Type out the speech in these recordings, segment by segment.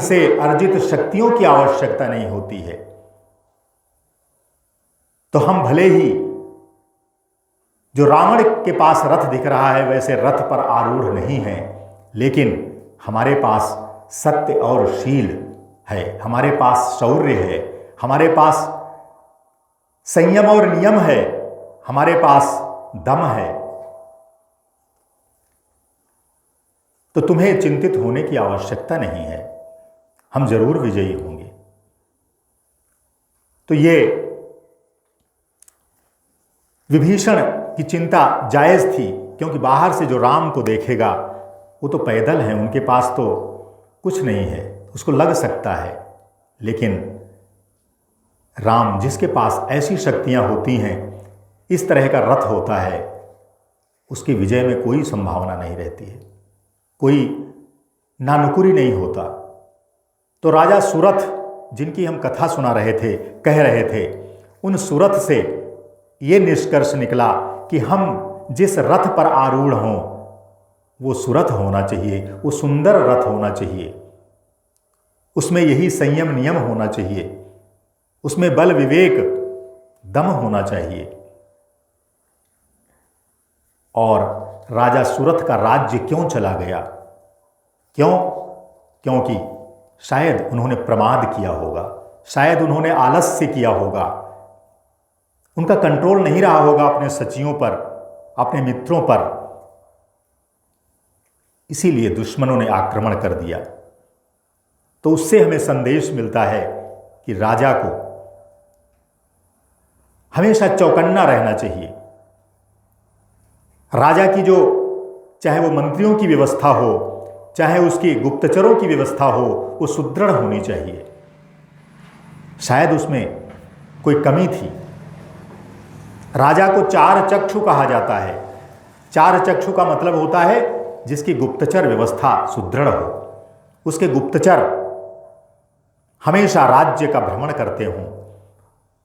से अर्जित शक्तियों की आवश्यकता नहीं होती है। तो हम भले ही जो रावण के पास रथ दिख रहा है वैसे रथ पर आरूढ़ नहीं है, लेकिन हमारे पास सत्य और शील है, हमारे पास शौर्य है, हमारे पास संयम और नियम है, हमारे पास दम है। तो तुम्हें चिंतित होने की आवश्यकता नहीं है, हम जरूर विजयी होंगे। तो ये विभीषण की चिंता जायज थी, क्योंकि बाहर से जो राम को देखेगा वो तो पैदल हैं, उनके पास तो कुछ नहीं है, उसको लग सकता है। लेकिन राम जिसके पास ऐसी शक्तियां होती हैं, इस तरह का रथ होता है, उसकी विजय में कोई संभावना नहीं रहती है, कोई नानुकुरी नहीं होता। तो राजा सुरथ जिनकी हम कथा सुना रहे थे, कह रहे थे, उन सुरथ से ये निष्कर्ष निकला कि हम जिस रथ पर आरूढ़ हों वो सुरथ होना चाहिए, वो सुंदर रथ होना चाहिए, उसमें यही संयम नियम होना चाहिए, उसमें बल विवेक दम होना चाहिए। और राजा सुरथ का राज्य क्यों चला गया? क्यों? क्योंकि शायद उन्होंने प्रमाद किया होगा, शायद उन्होंने आलस्य किया होगा, उनका कंट्रोल नहीं रहा होगा अपने सचिवों पर, अपने मित्रों पर, इसीलिए दुश्मनों ने आक्रमण कर दिया। तो उससे हमें संदेश मिलता है कि राजा को हमेशा चौकन्ना रहना चाहिए। राजा की जो, चाहे वो मंत्रियों की व्यवस्था हो, चाहे उसकी गुप्तचरों की व्यवस्था हो, वो सुदृढ़ होनी चाहिए। शायद उसमें कोई कमी थी। राजा को चार चक्षु कहा जाता है। चार चक्षु का मतलब होता है जिसकी गुप्तचर व्यवस्था सुदृढ़ हो, उसके गुप्तचर हमेशा राज्य का भ्रमण करते हों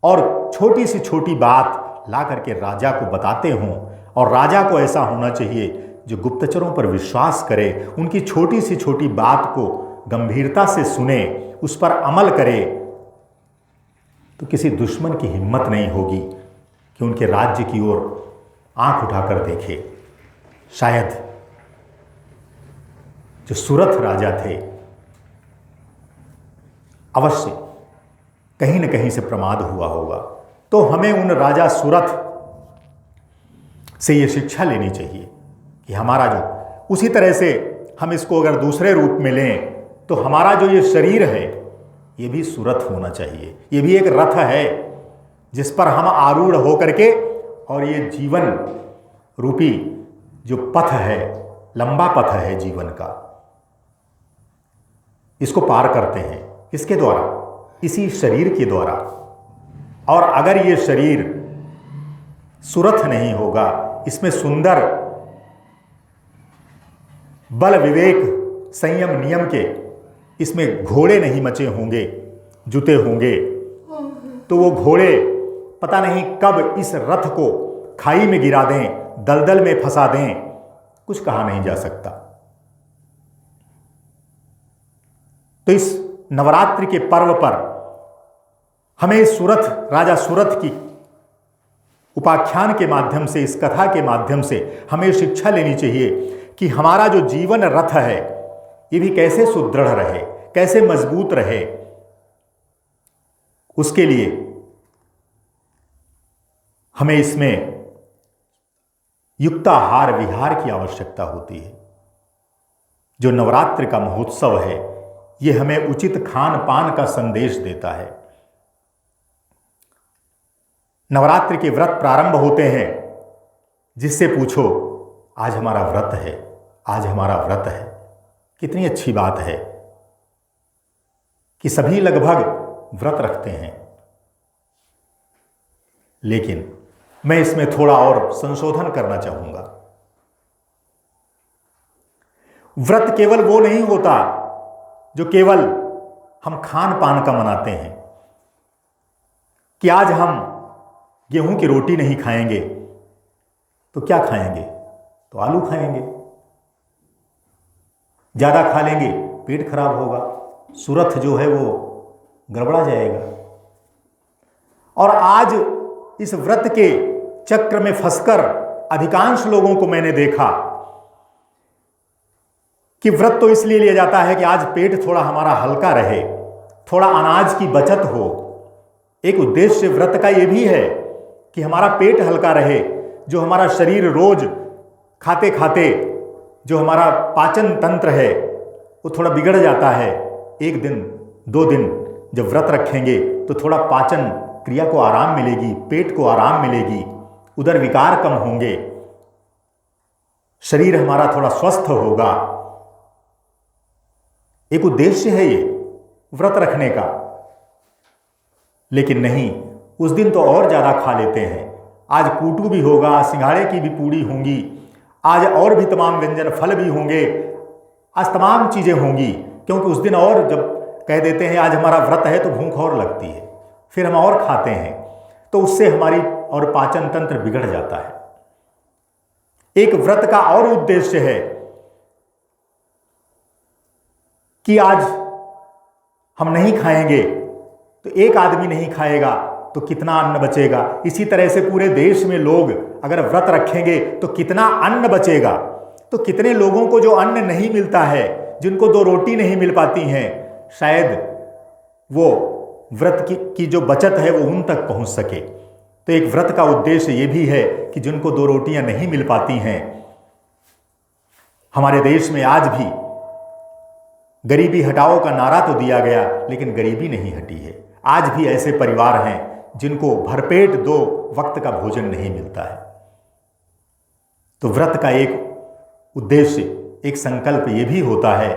और छोटी सी छोटी बात ला करके राजा को बताते हों। और राजा को ऐसा होना चाहिए जो गुप्तचरों पर विश्वास करे, उनकी छोटी सी छोटी बात को गंभीरता से सुने, उस पर अमल करे। तो किसी दुश्मन की हिम्मत नहीं होगी कि उनके राज्य की ओर आंख उठाकर देखे। शायद जो सुरथ राजा थे अवश्य कहीं न कहीं से प्रमाद हुआ होगा। तो हमें उन राजा सुरथ से ये शिक्षा लेनी चाहिए कि हमारा जो, उसी तरह से हम इसको अगर दूसरे रूप में लें तो हमारा जो ये शरीर है ये भी सुरथ होना चाहिए, ये भी एक रथ है जिस पर हम आरूढ़ होकर के, और ये जीवन रूपी जो पथ है, लंबा पथ है जीवन का, इसको पार करते हैं। किसके द्वारा? इसी शरीर के द्वारा। और अगर ये शरीर सुरथ नहीं होगा, इसमें सुंदर बल विवेक संयम नियम के इसमें घोड़े नहीं मचे होंगे, जुते होंगे, तो वो घोड़े पता नहीं कब इस रथ को खाई में गिरा दें, दलदल में फंसा दें, कुछ कहा नहीं जा सकता। तो इस नवरात्रि के पर्व पर हमें सुरथ, राजा सुरथ की उपाख्यान के माध्यम से, इस कथा के माध्यम से हमें शिक्षा लेनी चाहिए कि हमारा जो जीवन रथ है ये भी कैसे सुदृढ़ रहे, कैसे मजबूत रहे। उसके लिए हमें इसमें युक्ताहार विहार की आवश्यकता होती है। जो नवरात्रि का महोत्सव है ये हमें उचित खान पान का संदेश देता है। नवरात्रि के व्रत प्रारंभ होते हैं, जिससे पूछो आज हमारा व्रत है, आज हमारा व्रत है। कितनी अच्छी बात है कि सभी लगभग व्रत रखते हैं। लेकिन मैं इसमें थोड़ा और संशोधन करना चाहूंगा। व्रत केवल वो नहीं होता जो केवल हम खान पान का मनाते हैं कि आज हम गेहूं की रोटी नहीं खाएंगे तो क्या खाएंगे? तो आलू खाएंगे। ज्यादा खा लेंगे पेट खराब होगा। सुरथ जो है वो गड़बड़ा जाएगा। और आज इस व्रत के चक्र में फंसकर अधिकांश लोगों को मैंने देखा कि व्रत तो इसलिए लिया जाता है कि आज पेट थोड़ा हमारा हल्का रहे, थोड़ा अनाज की बचत हो। एक उद्देश्य व्रत का यह भी है कि हमारा पेट हल्का रहे, जो हमारा शरीर रोज खाते खाते जो हमारा पाचन तंत्र है वो थोड़ा बिगड़ जाता है। एक दिन 2 दिन जब व्रत रखेंगे तो थोड़ा पाचन क्रिया को आराम मिलेगी, पेट को आराम मिलेगी, उदर विकार कम होंगे, शरीर हमारा थोड़ा स्वस्थ होगा। एक उद्देश्य है ये व्रत रखने का। लेकिन नहीं, उस दिन तो और ज़्यादा खा लेते हैं। आज कूटू भी होगा, सिंघाड़े की भी पूड़ी होंगी, आज और भी तमाम व्यंजन, फल भी होंगे, आज तमाम चीज़ें होंगी। क्योंकि उस दिन और जब कह देते हैं आज हमारा व्रत है तो भूख और लगती है, फिर हम और खाते हैं, तो उससे हमारी और पाचन तंत्र बिगड़ जाता है। एक व्रत का और उद्देश्य है कि आज हम नहीं खाएंगे तो एक आदमी नहीं खाएगा तो कितना अन्न बचेगा। इसी तरह से पूरे देश में लोग अगर व्रत रखेंगे तो कितना अन्न बचेगा। तो कितने लोगों को जो अन्न नहीं मिलता है, जिनको 2 रोटी नहीं मिल पाती हैं, शायद वो व्रत की जो बचत है वो उन तक पहुंच सके। तो एक व्रत का उद्देश्य ये भी है कि जिनको 2 रोटियां नहीं मिल पाती हैं। हमारे देश में आज भी गरीबी हटाओ का नारा तो दिया गया, लेकिन गरीबी नहीं हटी है। आज भी ऐसे परिवार हैं जिनको भरपेट 2 वक्त का भोजन नहीं मिलता है। तो व्रत का एक उद्देश्य, एक संकल्प ये भी होता है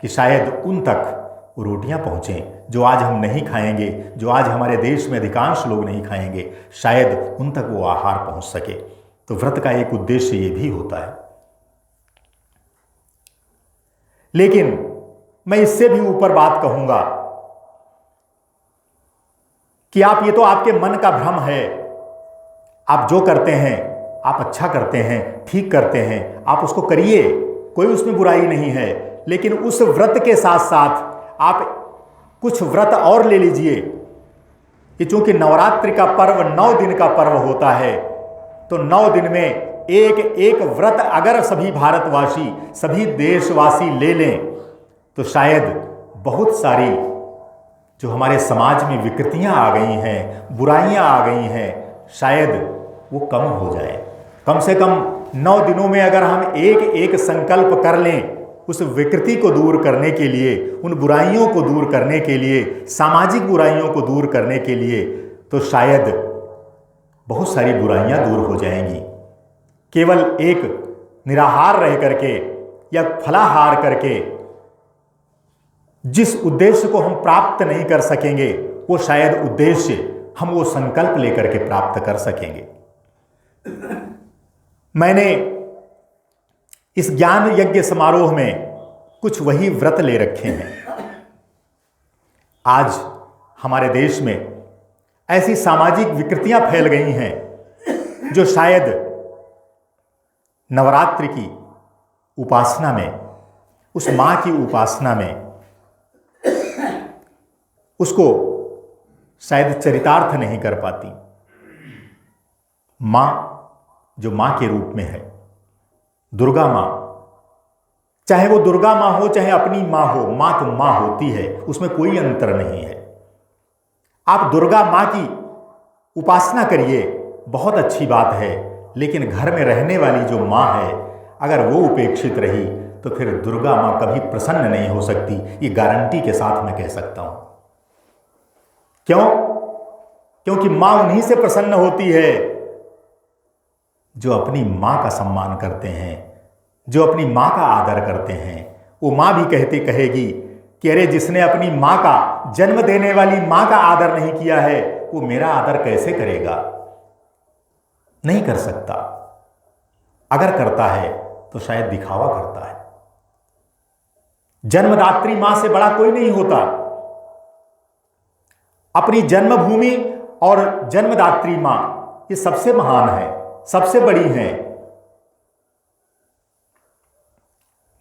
कि शायद उन तक वो रोटियां पहुंचें जो आज हम नहीं खाएंगे, जो आज हमारे देश में अधिकांश लोग नहीं खाएंगे, शायद उन तक वो आहार पहुंच सके। तो व्रत का एक उद्देश्य ये भी होता है। लेकिन मैं इससे भी ऊपर बात कहूंगा कि ये तो आपके मन का भ्रम है। आप जो करते हैं आप अच्छा करते हैं, ठीक करते हैं, आप उसको करिए, कोई उसमें बुराई नहीं है। लेकिन उस व्रत के साथ साथ आप कुछ व्रत और ले लीजिए कि चूंकि नवरात्रि का पर्व 9 दिन का पर्व होता है, तो 9 दिन में एक एक व्रत अगर सभी भारतवासी, सभी देशवासी ले लें तो शायद बहुत सारी जो हमारे समाज में विकृतियां आ गई हैं, बुराइयां आ गई हैं, शायद वो कम हो जाए। कम से कम 9 दिनों में अगर हम एक एक संकल्प कर लें उस विकृति को दूर करने के लिए, उन बुराइयों को दूर करने के लिए, सामाजिक बुराइयों को दूर करने के लिए, तो शायद बहुत सारी बुराइयां दूर हो जाएंगी। केवल एक निराहार रह करके या फलाहार करके जिस उद्देश्य को हम प्राप्त नहीं कर सकेंगे, वो शायद उद्देश्य हम वो संकल्प लेकर के प्राप्त कर सकेंगे। मैंने इस ज्ञान यज्ञ समारोह में कुछ वही व्रत ले रखे हैं। आज हमारे देश में ऐसी सामाजिक विकृतियां फैल गई हैं जो शायद नवरात्रि की उपासना में, उस मां की उपासना में उसको शायद चरितार्थ नहीं कर पाती। मां जो मां के रूप में है, दुर्गा मां, चाहे वो दुर्गा मां हो चाहे अपनी मां हो, मां तो मां होती है, उसमें कोई अंतर नहीं है। आप दुर्गा मां की उपासना करिए, बहुत अच्छी बात है, लेकिन घर में रहने वाली जो मां है अगर वो उपेक्षित रही तो फिर दुर्गा मां कभी प्रसन्न नहीं हो सकती। ये गारंटी के साथ मैं कह सकता हूं। क्यों? क्योंकि मां उन्हीं से प्रसन्न होती है जो अपनी मां का सम्मान करते हैं, जो अपनी मां का आदर करते हैं। वो मां भी कहेगी कि अरे जिसने अपनी मां का, जन्म देने वाली मां का आदर नहीं किया है वो मेरा आदर कैसे करेगा? नहीं कर सकता। अगर करता है तो शायद दिखावा करता है। जन्मदात्री मां से बड़ा कोई नहीं होता। अपनी जन्मभूमि और जन्मदात्री मां ये सबसे महान है, सबसे बड़ी है।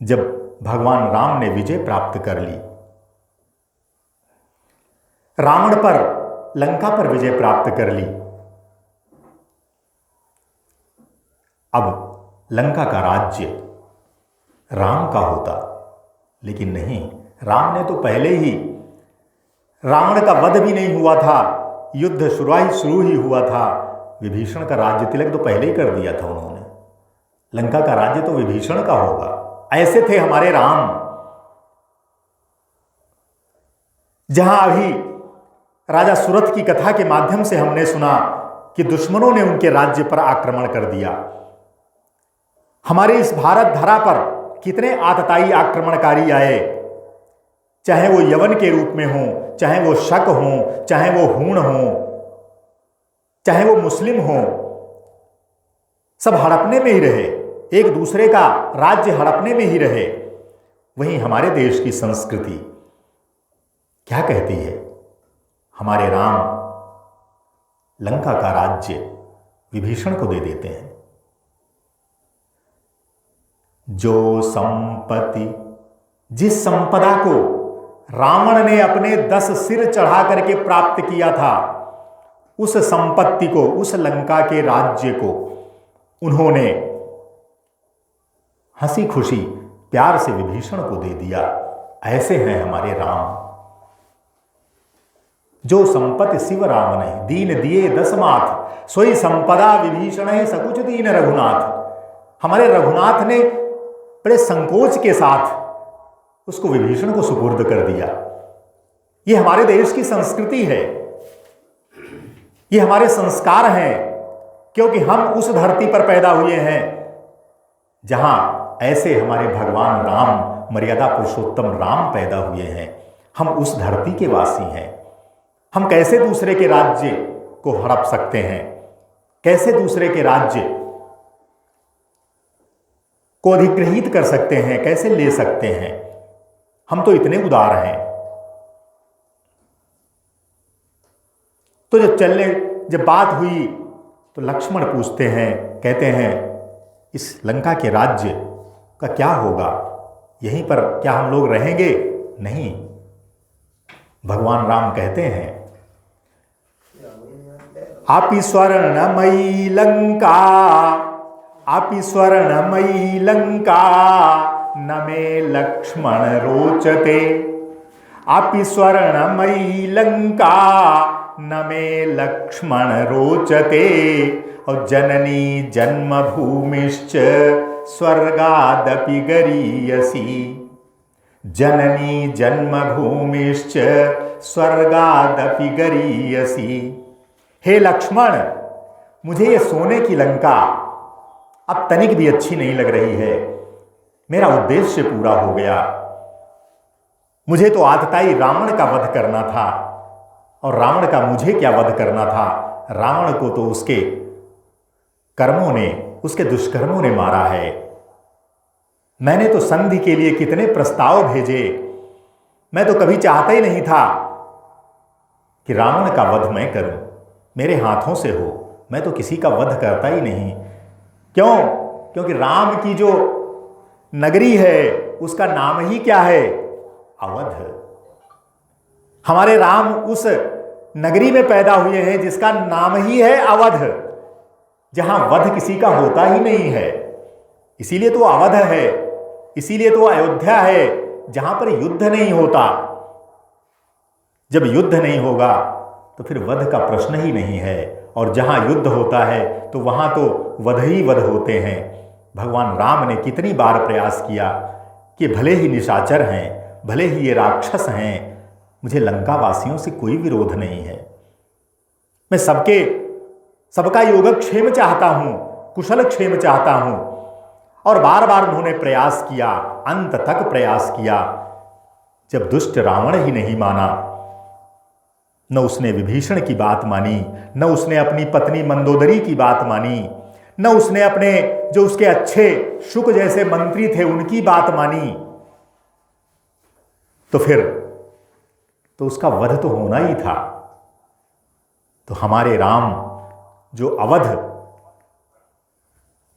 जब भगवान राम ने विजय प्राप्त कर ली रावण पर, लंका पर विजय प्राप्त कर ली। अब लंका का राज्य राम का होता, लेकिन नहीं, राम ने तो पहले ही, रावण का वध भी नहीं हुआ था, युद्ध शुरू ही हुआ था। विभीषण का राज्य तिलक तो पहले ही कर दिया था उन्होंने। लंका का राज्य तो विभीषण का होगा। ऐसे थे हमारे राम। जहां अभी राजा सुरथ की कथा के माध्यम से हमने सुना कि दुश्मनों ने उनके राज्य पर आक्रमण कर दिया, हमारे इस भारत धरा पर कितने आतताई आक्रमणकारी आए, चाहे वो यवन के रूप में हो, चाहे वो शक हो, चाहे वो हूण हो, चाहे वो मुस्लिम हो, सब हड़पने में ही रहे, एक दूसरे का राज्य हड़पने में ही रहे। वहीं हमारे देश की संस्कृति क्या कहती है? हमारे राम लंका का राज्य विभीषण को दे देते हैं। जो संपत्ति, जिस संपदा को रावण ने अपने 10 सिर चढ़ा करके प्राप्त किया था, उस संपत्ति को, उस लंका के राज्य को उन्होंने हंसी खुशी प्यार से विभीषण को दे दिया। ऐसे हैं हमारे राम। जो संपत्ति शिव राम ने दीन दिए 10 माथ, सोई संपदा विभीषण है सकुच दीन रघुनाथ। हमारे रघुनाथ ने बड़े संकोच के साथ उसको विभीषण को सुपुर्द कर दिया। ये हमारे देश की संस्कृति है, ये हमारे संस्कार हैं, क्योंकि हम उस धरती पर पैदा हुए हैं जहां ऐसे हमारे भगवान राम, मर्यादा पुरुषोत्तम राम पैदा हुए हैं। हम उस धरती के वासी हैं। हम कैसे दूसरे के राज्य को हड़प सकते हैं? कैसे दूसरे के राज्य को अधिग्रहित कर सकते हैं? कैसे ले सकते हैं? हम तो इतने उदार हैं। तो जब बात हुई तो लक्ष्मण पूछते हैं, कहते हैं इस लंका के राज्य का क्या होगा? यहीं पर क्या हम लोग रहेंगे? नहीं। भगवान राम कहते हैं, आपी स्वर्णमयी लंका, आपी स्वर्णमयी लंका, न मे लक्ष्मण रोचते। आपी स्वर्णमयी लंका, न मे लक्ष्मण रोचते। और जननी जन्मभूमिश्च स्वर्गादपि गरीयसी। जननी जन्मभूमिश्च स्वर्गादपि गरीयसी। हे लक्ष्मण, मुझे ये सोने की लंका अब तनिक भी अच्छी नहीं लग रही है। मेरा उद्देश्य पूरा हो गया। मुझे तो आतताई रावण का वध करना था, और रावण का मुझे क्या वध करना था? रावण को तो उसके कर्मों ने, उसके दुष्कर्मों ने मारा है। मैंने तो संधि के लिए कितने प्रस्ताव भेजे। मैं तो कभी चाहता ही नहीं था कि रावण का वध मैं करूं, मेरे हाथों से हो। मैं तो किसी का वध करता ही नहीं। क्यों? क्योंकि राम की जो नगरी है उसका नाम ही क्या है? अवध। हमारे राम उस नगरी में पैदा हुए हैं जिसका नाम ही है अवध, जहां वध किसी का होता ही नहीं है। इसीलिए तो अवध है, इसीलिए तो अयोध्या है, जहां पर युद्ध नहीं होता। जब युद्ध नहीं होगा तो फिर वध का प्रश्न ही नहीं है, और जहां युद्ध होता है तो वहां तो वध ही वध होते हैं। भगवान राम ने कितनी बार प्रयास किया कि भले ही निशाचर हैं, भले ही ये राक्षस हैं, मुझे लंका वासियों से कोई विरोध नहीं है। मैं सबका योगक्षेम चाहता हूं, कुशल क्षेम चाहता हूं। और बार बार उन्होंने प्रयास किया, अंत तक प्रयास किया। जब दुष्ट रावण ही नहीं माना, न उसने विभीषण की बात मानी, न उसने अपनी पत्नी मंदोदरी की बात मानी, न उसने अपने जो उसके अच्छे शुक जैसे मंत्री थे उनकी बात मानी, तो फिर तो उसका वध तो होना ही था। तो हमारे राम जो अवध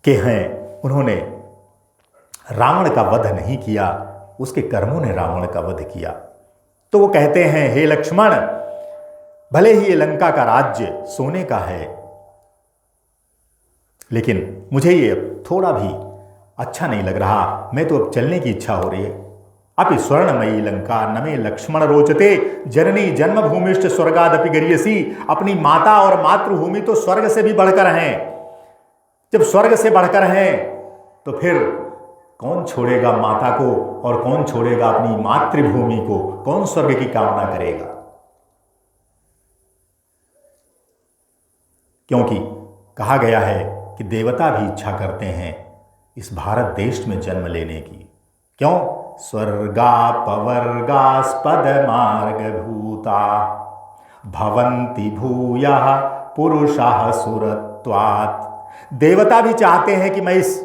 के हैं, उन्होंने रावण का वध नहीं किया, उसके कर्मों ने रावण का वध किया। तो वो कहते हैं, हे लक्ष्मण, भले ही ये लंका का राज्य सोने का है, लेकिन मुझे ये अब थोड़ा भी अच्छा नहीं लग रहा। मैं तो अब चलने की इच्छा हो रही है। अपि स्वर्णमयी लंका नमे लक्ष्मण रोचते, जननी जन्मभूमिश्च स्वर्गादपि गरीयसी। अपनी माता और मातृभूमि तो स्वर्ग से भी बढ़कर हैं। जब स्वर्ग से बढ़कर हैं तो फिर कौन छोड़ेगा माता को और कौन छोड़ेगा अपनी मातृभूमि को? कौन स्वर्ग की कामना करेगा? क्योंकि कहा गया है कि देवता भी इच्छा करते हैं इस भारत देश में जन्म लेने की। क्यों? स्वर्गापवर्गास्पद मार्ग भूता भवन्ति भूयः पुरुषाः सुरत्वात्। देवता भी चाहते हैं कि मैं इस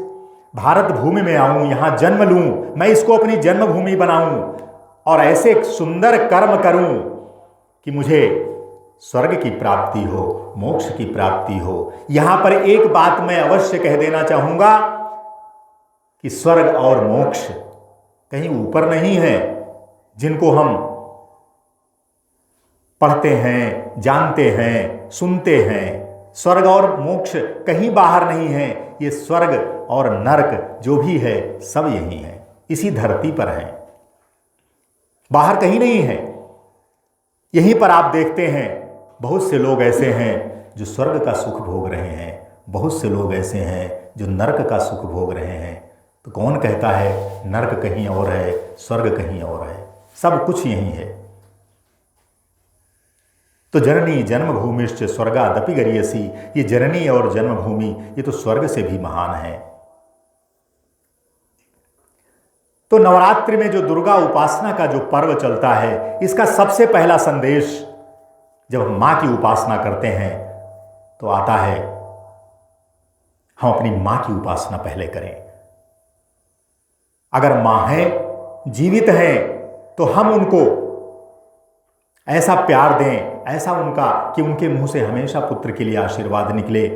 भारत भूमि में आऊं, यहां जन्म लूं, मैं इसको अपनी जन्मभूमि बनाऊं और ऐसे सुंदर कर्म करूं कि मुझे स्वर्ग की प्राप्ति हो, मोक्ष की प्राप्ति हो। यहां पर एक बात मैं अवश्य कह देना चाहूंगा कि स्वर्ग और मोक्ष कहीं ऊपर नहीं है, जिनको हम पढ़ते हैं, जानते हैं, सुनते हैं। स्वर्ग और मोक्ष कहीं बाहर नहीं है। ये स्वर्ग और नरक जो भी है सब यही है, इसी धरती पर है, बाहर कहीं नहीं है। यहीं पर आप देखते हैं बहुत से लोग ऐसे हैं जो स्वर्ग का सुख भोग रहे हैं, बहुत से लोग ऐसे हैं जो नरक का सुख भोग रहे हैं। तो कौन कहता है नरक कहीं और है, स्वर्ग कहीं और है? सब कुछ यही है। तो जननी जन्मभूमिश्च स्वर्गादपि गरीयसी, ये जननी और जन्मभूमि ये तो स्वर्ग से भी महान है। तो नवरात्रि में जो दुर्गा उपासना का जो पर्व चलता है, इसका सबसे पहला संदेश जब हम मां की उपासना करते हैं तो आता है हम अपनी मां की उपासना पहले करें। अगर मां है, जीवित है, तो हम उनको ऐसा प्यार दें, ऐसा उनका कि उनके मुंह से हमेशा पुत्र के लिए आशीर्वाद निकले।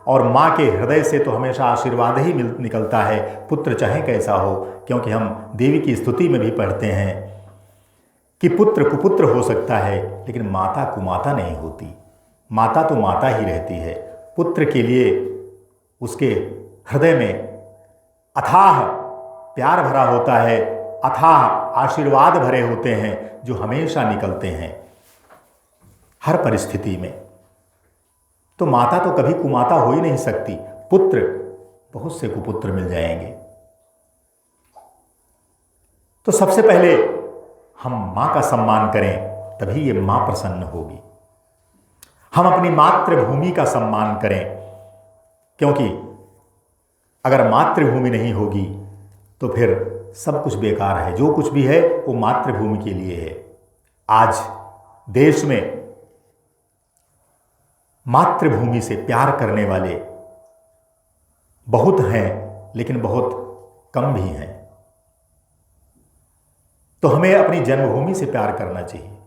और मां के हृदय से तो हमेशा आशीर्वाद ही निकलता है, पुत्र चाहे कैसा हो। क्योंकि हम देवी की स्तुति में भी पढ़ते हैं कि पुत्र कुपुत्र हो सकता है, लेकिन माता कुमाता नहीं होती। माता तो माता ही रहती है। पुत्र के लिए उसके हृदय में अथाह प्यार भरा होता है, अथाह आशीर्वाद भरे होते हैं जो हमेशा निकलते हैं हर परिस्थिति में। तो माता तो कभी कुमाता हो ही नहीं सकती। पुत्र, बहुत से कुपुत्र मिल जाएंगे। तो सबसे पहले हम मां का सम्मान करें, तभी ये मां प्रसन्न होगी। हम अपनी मातृभूमि का सम्मान करें, क्योंकि अगर मातृभूमि नहीं होगी तो फिर सब कुछ बेकार है। जो कुछ भी है वो मातृभूमि के लिए है। आज देश में मातृभूमि से प्यार करने वाले बहुत हैं, लेकिन बहुत कम भी हैं। तो हमें अपनी जन्मभूमि से प्यार करना चाहिए।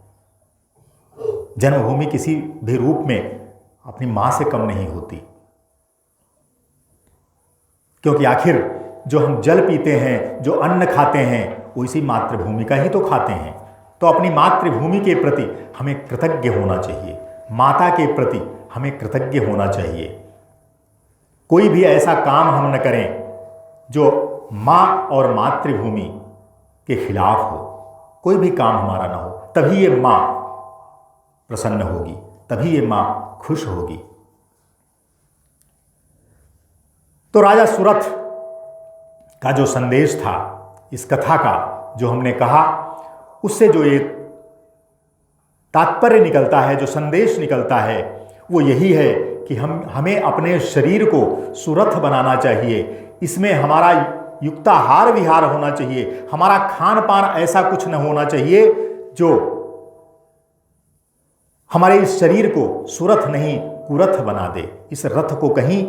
जन्मभूमि किसी भी रूप में अपनी मां से कम नहीं होती, क्योंकि आखिर जो हम जल पीते हैं, जो अन्न खाते हैं, वो इसी मातृभूमि का ही तो खाते हैं। तो अपनी मातृभूमि के प्रति हमें कृतज्ञ होना चाहिए, माता के प्रति हमें कृतज्ञ होना चाहिए। कोई भी ऐसा काम हम न करें जो मां और मातृभूमि के खिलाफ हो। कोई भी काम हमारा ना हो, तभी ये मां प्रसन्न होगी, तभी ये मां खुश होगी। तो राजा सुरथ का जो संदेश था, इस कथा का जो हमने कहा, उससे जो ये तात्पर्य निकलता है, जो संदेश निकलता है, वो यही है कि हमें अपने शरीर को सुरथ बनाना चाहिए। इसमें हमारा युक्ताहार विहार होना चाहिए। हमारा खान पान ऐसा कुछ न होना चाहिए जो हमारे इस शरीर को सुरथ नहीं कुरथ बना दे, इस रथ को कहीं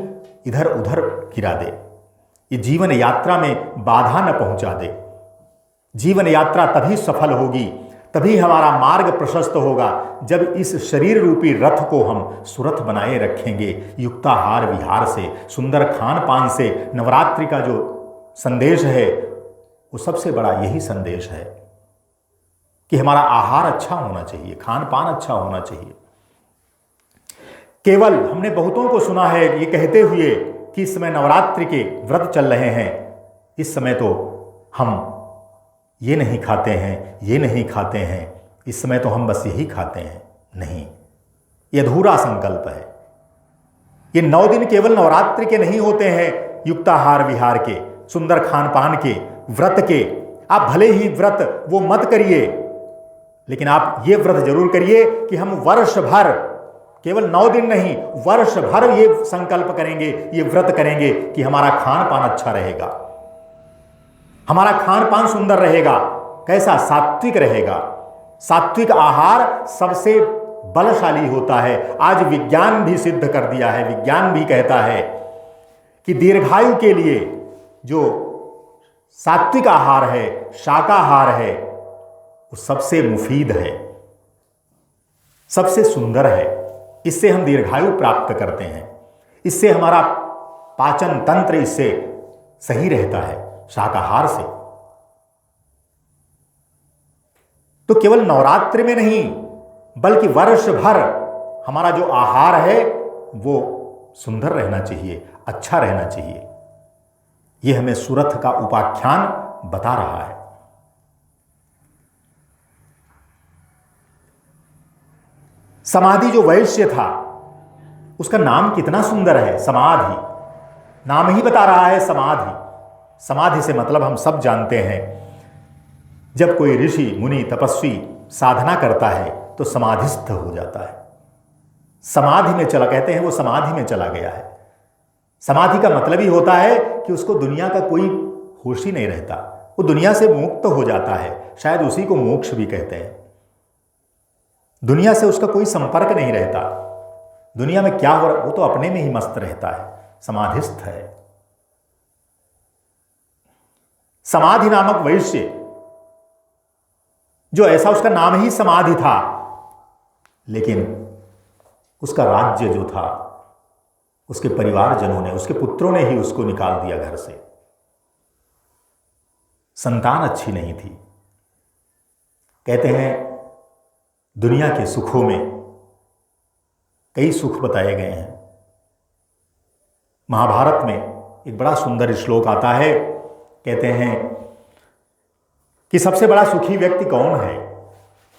इधर उधर गिरा दे, ये जीवन यात्रा में बाधा न पहुंचा दे। जीवन यात्रा तभी सफल होगी, तभी हमारा मार्ग प्रशस्त होगा, जब इस शरीर रूपी रथ को हम सुरथ बनाए रखेंगे, युक्ताहार विहार से, सुंदर खान पान से। नवरात्रि का जो संदेश है वो सबसे बड़ा यही संदेश है कि हमारा आहार अच्छा होना चाहिए, खान पान अच्छा होना चाहिए। केवल हमने बहुतों को सुना है ये कहते हुए कि इस समय नवरात्रि के व्रत चल रहे हैं, इस समय तो हम ये नहीं खाते हैं, ये नहीं खाते हैं, इस समय तो हम बस यही खाते हैं। नहीं, ये अधूरा संकल्प है। ये 9 दिन केवल नवरात्रि के नहीं होते हैं, युक्ताहार विहार के, सुंदर खान पान के, व्रत के। आप भले ही व्रत वो मत करिए, लेकिन आप ये व्रत जरूर करिए कि हम वर्ष भर, केवल 9 दिन नहीं, वर्ष भर ये संकल्प करेंगे, ये व्रत करेंगे कि हमारा खान पान अच्छा रहेगा, हमारा खान पान सुंदर रहेगा। कैसा? सात्विक रहेगा। सात्विक आहार सबसे बलशाली होता है। आज विज्ञान भी सिद्ध कर दिया है, विज्ञान भी कहता है कि दीर्घायु के लिए जो सात्विक आहार है, शाकाहार है, वो सबसे मुफीद है, सबसे सुंदर है। इससे हम दीर्घायु प्राप्त करते हैं, इससे हमारा पाचन तंत्र इससे सही रहता है, शाकाहार से। तो केवल नवरात्रि में नहीं बल्कि वर्ष भर हमारा जो आहार है वो सुंदर रहना चाहिए, अच्छा रहना चाहिए। ये हमें सुरथ का उपाख्यान बता रहा है। समाधि जो वैश्य था उसका नाम कितना सुंदर है, समाधि। नाम ही बता रहा है समाधि। समाधि से मतलब हम सब जानते हैं, जब कोई ऋषि मुनि तपस्वी साधना करता है तो समाधिस्थ हो जाता है, समाधि में चला, कहते हैं वो समाधि में चला गया है। समाधि का मतलब ही होता है कि उसको दुनिया का कोई होश ही नहीं रहता, वो दुनिया से मुक्त हो जाता है। शायद उसी को मोक्ष भी कहते हैं। दुनिया से उसका कोई संपर्क नहीं रहता, दुनिया में क्या हो रहा वो तो अपने में ही मस्त रहता है, समाधिस्थ है। समाधि नामक वैश्य जो ऐसा, उसका नाम ही समाधि था, लेकिन उसका राज्य जो था, उसके परिवारजनों ने, उसके पुत्रों ने ही उसको निकाल दिया घर से। संतान अच्छी नहीं थी। कहते हैं दुनिया के सुखों में कई सुख बताए गए हैं। महाभारत में एक बड़ा सुंदर श्लोक आता है, कहते हैं कि सबसे बड़ा सुखी व्यक्ति कौन है,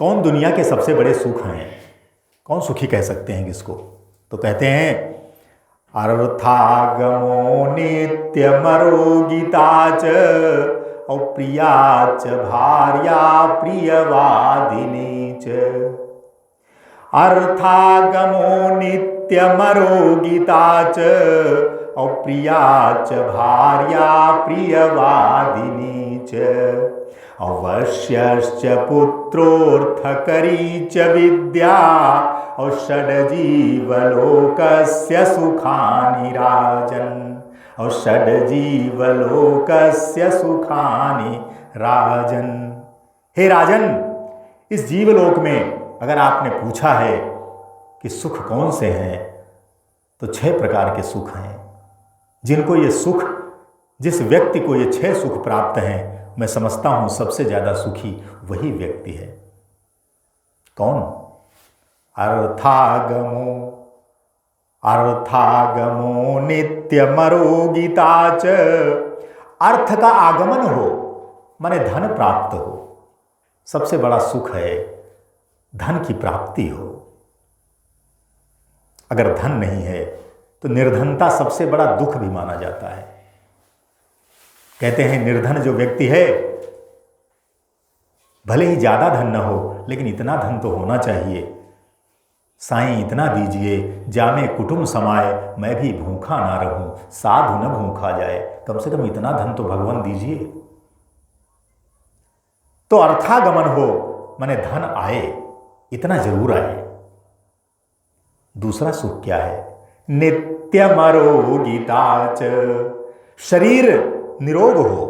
कौन दुनिया के सबसे बड़े सुख हैं, कौन सुखी कह सकते हैं किसको? तो कहते हैं अर्थागमो नित्यमरोगिता च अप्रिया च भार्या प्रियवादिनी च। अर्थागमो नित्यमरोगिता च अप्रिया च भार्या प्रियवादिनी च। अवश्यश्च पुत्रोऽर्थकरी च विद्या षड्जीवलोकस्य सुखानि राजन्। षड्जीवलोकस्य सुखानि राजन्। हे राजन, इस जीवलोक में अगर आपने पूछा है कि सुख कौन से हैं, तो 6 प्रकार के सुख हैं। जिनको ये सुख, जिस व्यक्ति को ये 6 सुख प्राप्त हैं, मैं समझता हूं सबसे ज्यादा सुखी वही व्यक्ति है। कौन? अर्थागमो, अर्थागमो नित्यमरोगिता च। अर्थ का आगमन हो, माने धन प्राप्त हो, सबसे बड़ा सुख है धन की प्राप्ति हो। अगर धन नहीं है तो निर्धनता सबसे बड़ा दुख भी माना जाता है। कहते हैं निर्धन जो व्यक्ति है, भले ही ज्यादा धन न हो, लेकिन इतना धन तो होना चाहिए, साईं इतना दीजिए जामे कुटुंब समाए, मैं भी भूखा ना रहूं, साधु न भूखा जाए। कम से कम इतना धन तो भगवान दीजिए। तो अर्थागमन हो, माने धन आए, इतना जरूर आए। दूसरा सुख क्या है? नित्यमरोगिता च। शरीर निरोग हो।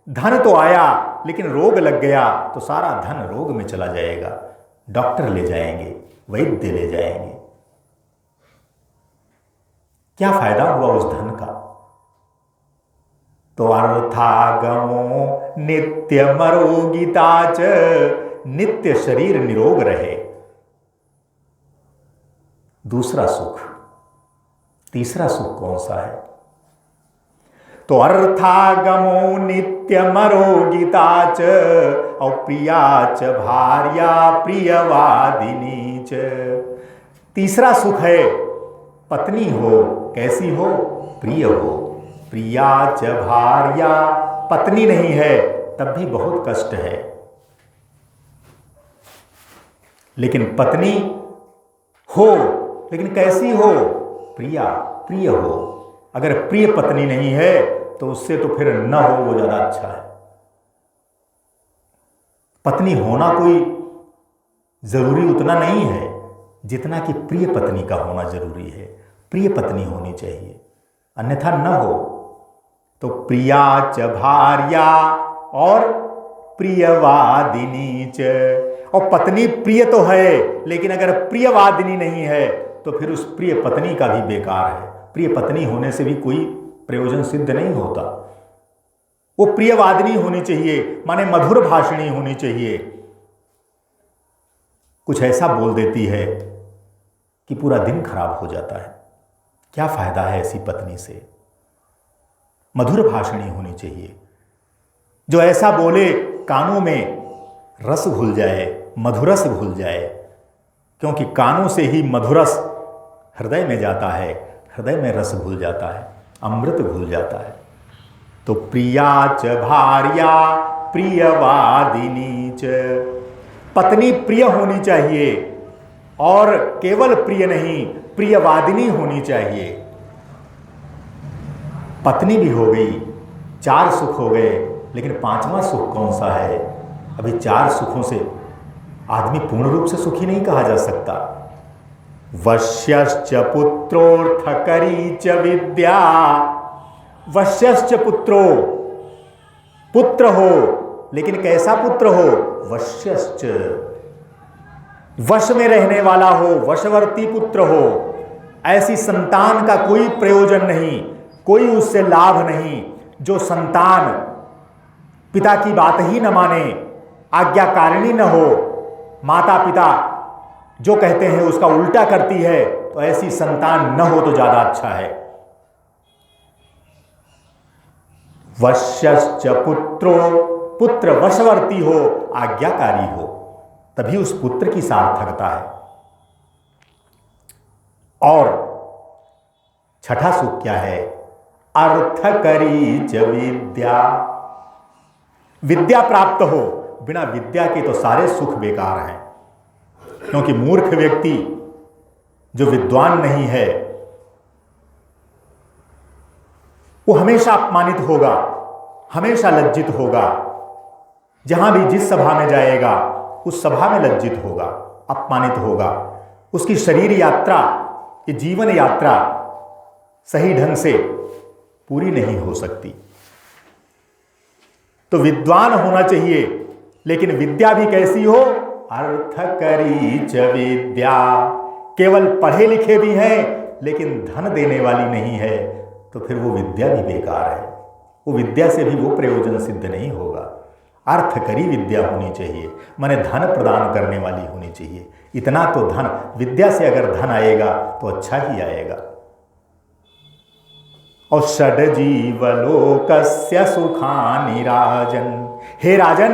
धन तो आया लेकिन रोग लग गया तो सारा धन रोग में चला जाएगा। डॉक्टर ले जाएंगे, वैद्य ले जाएंगे, क्या फायदा हुआ उस धन का? तो अर्थागमो नित्यमरोगिता च। नित्य शरीर निरोग रहे। दूसरा सुख। तीसरा सुख कौन सा है? तो अर्थागमो नित्यमरोगिता च अप्रिया च भार्या प्रियवादिनी च। तीसरा सुख है पत्नी हो, कैसी हो? प्रिय हो। प्रिया च भार्या, पत्नी नहीं है तब भी बहुत कष्ट है, लेकिन पत्नी हो, लेकिन कैसी हो? प्रिया, प्रिय हो। अगर प्रिय पत्नी नहीं है तो उससे तो फिर न हो वो ज्यादा अच्छा है। पत्नी होना कोई जरूरी उतना नहीं है जितना कि प्रिय पत्नी का होना जरूरी है। प्रिय पत्नी होनी चाहिए, अन्यथा न हो। तो प्रिया च भार्या और प्रियवादिनी च। और पत्नी प्रिय तो है, लेकिन अगर प्रियवादिनी नहीं है तो फिर उस प्रिय पत्नी का भी बेकार है। प्रिय पत्नी होने से भी कोई प्रयोजन सिद्ध नहीं होता। वो प्रियवादिनी होनी चाहिए, माने मधुर भाषणी होनी चाहिए। कुछ ऐसा बोल देती है कि पूरा दिन खराब हो जाता है। क्या फायदा है ऐसी पत्नी से? मधुर भाषणी होनी चाहिए, जो ऐसा बोले कानों में रस घुल जाए, मधुरस घुल जाए। क्योंकि कानों से ही मधुरस हृदय में जाता है, हृदय में रस घुल जाता है, अमृत घुल जाता है। तो प्रिया च भार्या प्रियवादिनी च। पत्नी प्रिय होनी चाहिए, और केवल प्रिय नहीं, प्रियवादिनी होनी चाहिए। पत्नी भी हो गई, 4 सुख हो गए, लेकिन 5वां सुख कौन सा है? अभी 4 सुखों से आदमी पूर्ण रूप से सुखी नहीं कहा जा सकता। वश्यश्च पुत्रोर्थकरी च विद्या। वश्यश्च पुत्रो, पुत्र हो, लेकिन कैसा पुत्र हो? वश्यश्च, वश में रहने वाला हो, वशवर्ती पुत्र हो। ऐसी संतान का कोई प्रयोजन नहीं, कोई उससे लाभ नहीं जो संतान पिता की बात ही न माने, आज्ञाकारिणी न हो, माता पिता जो कहते हैं उसका उल्टा करती है। तो ऐसी संतान न हो तो ज्यादा अच्छा है। वश्यश्च पुत्रो, पुत्र वशवर्ती हो, आज्ञाकारी हो, तभी उस पुत्र की सार्थकता है। और छठा सुख क्या है? अर्थकरी च विद्या। विद्या प्राप्त हो, बिना विद्या के तो सारे सुख बेकार हैं। क्योंकि मूर्ख व्यक्ति जो विद्वान नहीं है वो हमेशा अपमानित होगा, हमेशा लज्जित होगा। जहां भी जिस सभा में जाएगा उस सभा में लज्जित होगा, अपमानित होगा। उसकी शरीर यात्रा, ये जीवन यात्रा सही ढंग से पूरी नहीं हो सकती। तो विद्वान होना चाहिए, लेकिन विद्या भी कैसी हो? अर्थकरी च विद्या। केवल पढ़े लिखे भी हैं लेकिन धन देने वाली नहीं है, तो फिर वो विद्या भी बेकार है। वो विद्या से भी वो प्रयोजन सिद्ध नहीं होगा। अर्थकरी विद्या होनी चाहिए, माने धन प्रदान करने वाली होनी चाहिए। इतना तो धन, विद्या से अगर धन आएगा तो अच्छा ही आएगा। और षड्जीवलोकस्य सुखानि राजन। हे राजन,